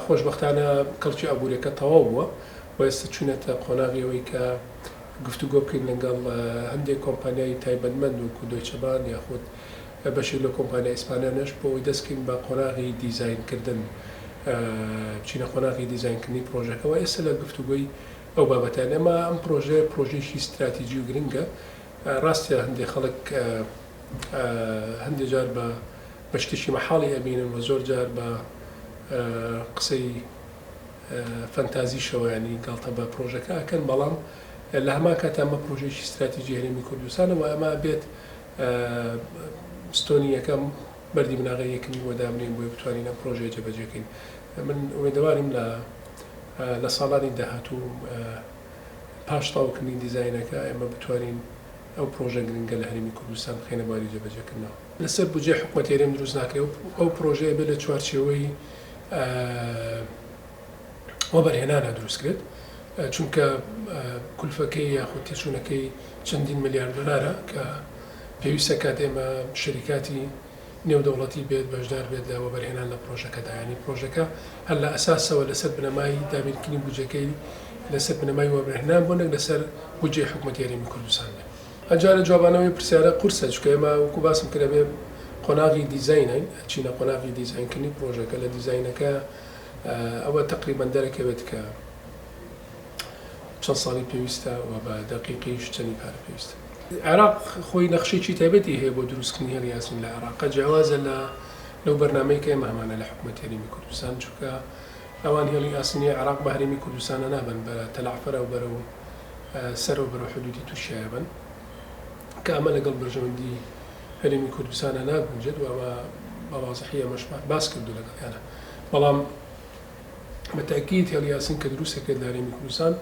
خۆشبەختانە کەڵکی ئابوووریەکە تەواو بووە و ئێستا چوونەتە قۆناغیەوەی کە گفتوگۆ بکەین لەگەڵ هەندێک کۆمپانیای تایبەتمەند وەکو دۆیچە بان یاخود بەشێک لە کۆمپانیای ئیسپانیانەش بۆ ئەوەی دەستکەین بە قۆناغی دیزاینکردن بچینە قۆناغی دیزاینکردنی پرۆژەکەەوە. ئێستا لە گفتوگۆی ئەو بابەتان ئەمە ئەم پرۆژەیەکی استراتیژی و گرنگە. ڕاستە هەندێک خەڵک هەندێک جار بە شتێکی مەحاڵی ئەبینن و زۆر جار بە قسەی فەنتازیشەوە ینی گاڵتە بە پرۆژەکە ئەکەن، بەڵام لە هەمان کاتا ئەمە پرۆژێکی استراتیژی هەرێمی کوردستانە و ئەمە بێت ستۆنی یەکەم بەردی بناغی یەکەمی بۆ دامنین بۆی بتوانین ئەم پرۆژەیە جێبەجێکەین. من ئومێدەواریم لە ساڵانی داهاتوو پاش تاوکردنی دیزاینەکە ئێمە بتوانین ئەو پرۆژە گرنگە لە هەرێمی کوردستان بخەینە باری جێبەجێکردنەوە. لەسەر بودجێ حکوومەتی هەرێم دروست ناکرێت. ئەو پرۆژەیە بێت لە چوارچێوەی وەبەرهێنانە دروستکرێت، چونکە کولفەکەی یاخود تێچوونەکەی چەندین ملیارد دلارە کە پێویستە کات ئێمە شەریکاتی نێودەوڵەتی بێت بەشدار بێت لە وەبەرهێنان لە پرۆژەکەدا. ینی پرۆژەکە هەر لە ئەساسەوە لەسەر بنەمای دابینکردنی بودجەکەی لەسەر بنەمای وەبەرهێنان بۆ نەک لەسەر بودجێ حکوومەتی هەرێمی کوردستان بێت. ئەجارە جوابانەوەی پرسیارە قورسە، چونکە ئێمە وەکو باسم کرا بێ قۆناغی دیزاینین چینە قۆناغی دیزاینکردنی پرۆژەکە لە دیزاینەکە ئەوە تقریباً دەرەکەوێت کە چەند ساڵی پێویستە و بە دەقیقیش چەندی پارە پێویستە. عێراق خۆی نەخشێکی تایبەتی هەیە بۆ دروستکردنی هێڵی یاسین لە عێراق، جیاوازە لەو بەرنامەیە کە ئێمە هەمانە لە حکوومەتی هەرێمی کوردستان، چونکە ئەوان هێڵی یاسینی عێراق بە هەرێمی کوردستانە نابن، بە تەلعفەرە و بەرەو سەرەوە بەرەو حدودی تووشیایە بن کە ئەمە لەگەڵ بەرژەوەندی هەرێمی کوردستانە ناگونجێت و ئەمە بەوازحی ئەمەش باس کردو لەگەڵیانە. بەڵام بەتاکید هێڵی یاسین کە دروستەکرێت لە هەرێمی کوردستان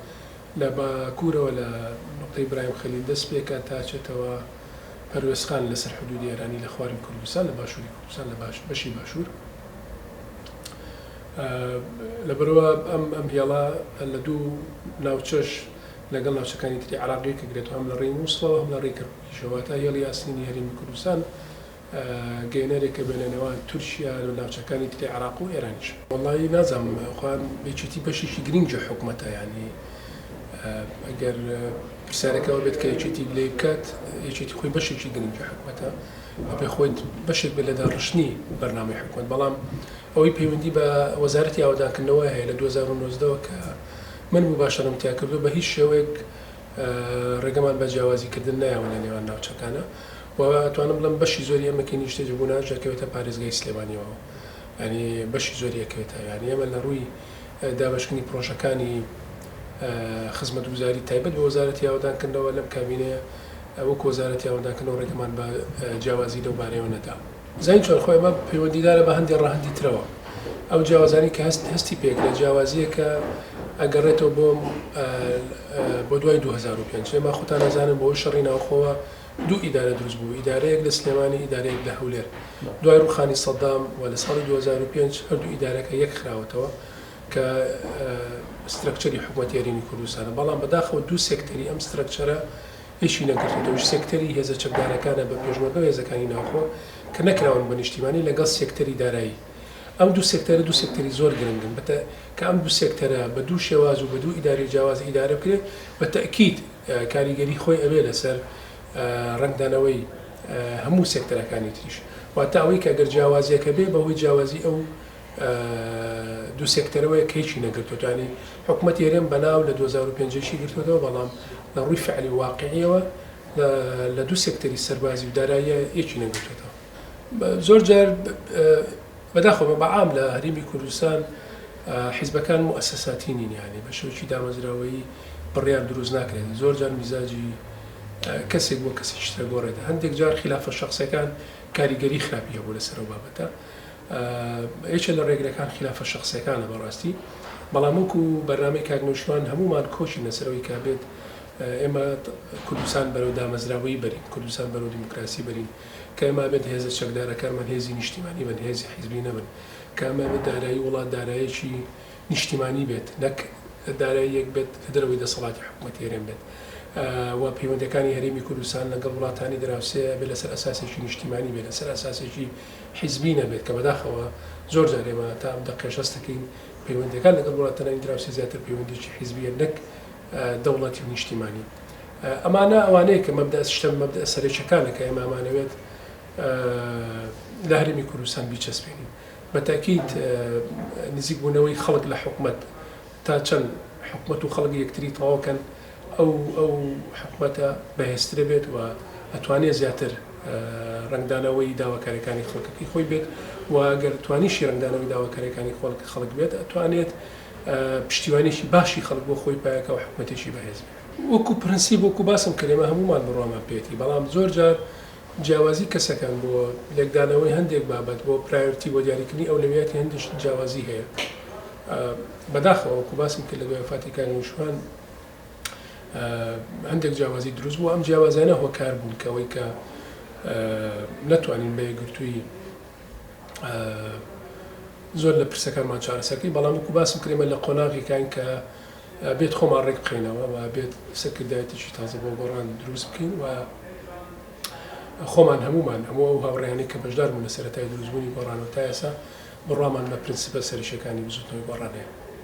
لە باکوورەوە لە نقطەی ئیبراهیم خەلیل دەست پێکە تا چێتەوە پەروێزخان لەسەر حدودی ئێرانی لە خواری کوردستان لە باشووری کوردستان لە بەشی باشوور. لەبەرەوە ئەم هێڵە لە دوو ناوچەش لەگەڵ ناوچەکانی تری عێراقی کە گرێتەوە هەم لە ڕێی مووسڵەوە هەم لە ڕێی کەرکووکیشەوە تا هێڵی یاسینی هەرێمی کوردستان گەینەرێکە بێنە نێوان تورکیا و ناوچەکانی تری عێراق و ئێرانیش. وەڵڵی نازانم خوان بێچێتی بەشێکی گرنگی حکوومەتە، ینی ئەگەر پرسیارەکەەوە بێت کە یەکێتی لێ بکات یەکێتی خۆی بەشێکی گرنگی حکوومەتە بێ خۆی بەشێک بێت لە داڕشتنی بەرنامەی حکوومەت. بەڵام ئەوەی پەیوەندی بە وەزارەتی ئاوادانکردنەوە هەیە لە 2009 کە من مباشەرم تیا کردو بە هیچ شێوەیەک ڕێگەمان بە جیاوازیکردن نایەوە لە نێوان ناوچەکانە و توانم بڵم بەشی زۆری ئەمەکەی نیشتێک بوو ناژەکەوێتە پارێزگای سلێمانیەوە، ینی بەشی زۆریەکەوێتە، یعنی ئێمە لە ڕووی دابەشکردنی پرۆژەکانی خزمەتگوزاری تایبەت بە وەزارەتی ئاوادانکردنەوە لەم کابینەیە وەکو وەزارەتی ئاوادانکردنەوە ڕێگەمان بە جیاوازی لەو بارەیەوە نەدا. زین چۆن خۆی ئەمە پەیوەندیدارە بە هەندێک ڕاهەندی ترەوە. ئەو جیاوازانی کە هەستی پێک لە جیاوازیە کە ئەگەڕێتەوە بۆ دوای 2005 ئێمە خۆتان نەزانن بۆ شەڕی ناوخۆوە دوو ئیدارە دروست بوو، ئیدارەیەک لە سلێمانی، ئیدارەیەک لە هەولێر. دوای ڕووخانی سەدام و لە ساڵی 2005 هەردوو ئیدارەکە یەک خراوەتەوە کە سترکچەری حکوومەتی هەرێمی کوردستانە، بەڵام بەداخەوە دوو سێکتەری ئەم سترکچەرە هیچی نەگرێتەوە. سێکتەری هێزە چەکدارەکانە بە پێشمەرگە هێزەکانی ناوخۆ کە نەکراون بە نیشتیمانی لەگەڵ سێکتەری دارایی. ئەم دوو سێکتەری زۆر گرنگن کە ئەم دوو سێکتەرە بە دوو شێواز و بە دوو ئیداری جیاواز ئیدارە بکرێت بە تەئکید کاریگەری خۆی ئەوێ لەسەر ڕنگدانەوەی هەموو سێکتەرەکانی تریش، واتە ئەوەی کە ئەگەر جیاوازیەکە بێ بەهۆی جیاوازی ئەو دوو سێکتەرەوەی کەیچی نەگرتوەوە. حکوومەتی هەرێم بەناو لە 2005 گرتوەوە، بەڵام لە ڕووی فعلی واقعیەوە لە دوو سێکتەری سەربازی و داراییە یەکی نەگرتوێتەوە. زۆر جار بەداخەوە بەعام لە هەرێمی کوردستان حیزبەکان موسەساتی نین، یعنی بە شێوەیەکی دامەزراوەیی بڕیار دروست ناکرێت. زۆر جار میزاجی کەسێک بۆ کەسێکی تر گۆڕێتە. هەندێک جار خلافە شەخسەکان کاریگەری خراپی هەبوو لەسەر ئەو بابەتە. یەکێک لە ڕێگرەکان خلافە شەخسەکانە بەڕاستی، بەڵام وەکو بەرنامەی کاک نەوشیروان هەمومان کۆچین لەسەرەوەی کا بێت ئێمە کوردستان بەرەو دامەزراوەی بەرین، کوردستان بەرەو دیموکراسی بەرین، کە ئێمە بێت هێزە چەکدارەکانمان هێزی نیشتیمانی بن، هێزی حیزبی نەبن، کە ئەمە بێت دارایی وڵات دارایەکی نیشتیمانی بێت، نەک داراییەک بێت کە دەرەوەی دەسەڵاتی حکوومەتی هەرێم بێت. و پەیوەندەکانی هەرێمی کوردستان لەگەڵ وڵاتانی دراوسێ بێت لەسەر ئەساسێکی نیشتیمانی بێت لەسەر ئەساسێکی حیزبی نەبێت کە بەداخەوە زۆر جار ئێمە تا ئەم دەقێ شەست دەکەین پەیوەندەکان لەگەڵ وڵاتانی دراوسێ زیاتر پەیوەندێکی حیزبیە نەک دەوڵەتی و نیشتیمانی. ئەمانە ئەوانەیە کە مەبدە سەرچەکانەکە ئێمە ئەمانەوێت لە هەرێمی کوردستان بیچەسپێنین. بەتاکید نزیک بوونەوەی خەڵک لە حکومەت تا چەند حکومەت و خەڵک یەکتری تەواوکەن ئەو حکومەتە بەهێزترە بێت و ئەتوانێت زیاتر ڕنگدانەوەی داواکاریەکانی خەڵکەکەی خۆی بێت و ئەگەر توانیشی ڕنگدانەوەی داواکاریەکانی خەڵک بێت ئەتوانێت پشتیوانێکی باشی خەڵک بۆ خۆی پایەکە و حکومەتێکی بەهێز بێت. وەکو پرەنسیب وەکو باسم کردێمە هەمومان بڕوامان پێێتی، بەڵام زۆر جار جیاوازی کەسەکان بۆ لێکدانەوەی هەندێک بابەت بۆ پرایۆریتی بۆ دیاریکردنی ئەولەویەتی هەندێک جیاوازی هەیە. بەداخەوە وەکو باسم کرد لە دوای وفاتیکانی وشوان هەندێک جیاوازی دروست بوو. ئەم جیاوازانە هۆکار بوون کەوەی کە نەتوانین بە یەکگرتووی زۆر لە پرسەکانمان چارەسەرکەی، بەڵام وەکو باسم کردێمە لە قۆناغێکان کە بێت خۆمان ڕێک بخەینەوە و بێت سەرکردایەتێکی تازە بۆ گۆڕان دروست بکەین و خۆمان هەمومان هەموو ئەو هاوڕێیانەی کە بەشدار بوون لە سەرەتای دروستبوونی گۆڕانەوە تا ئێستا بڕوامان بە پرینسیپە سەرشەکانی بزوتنەوەی گۆڕانەیە.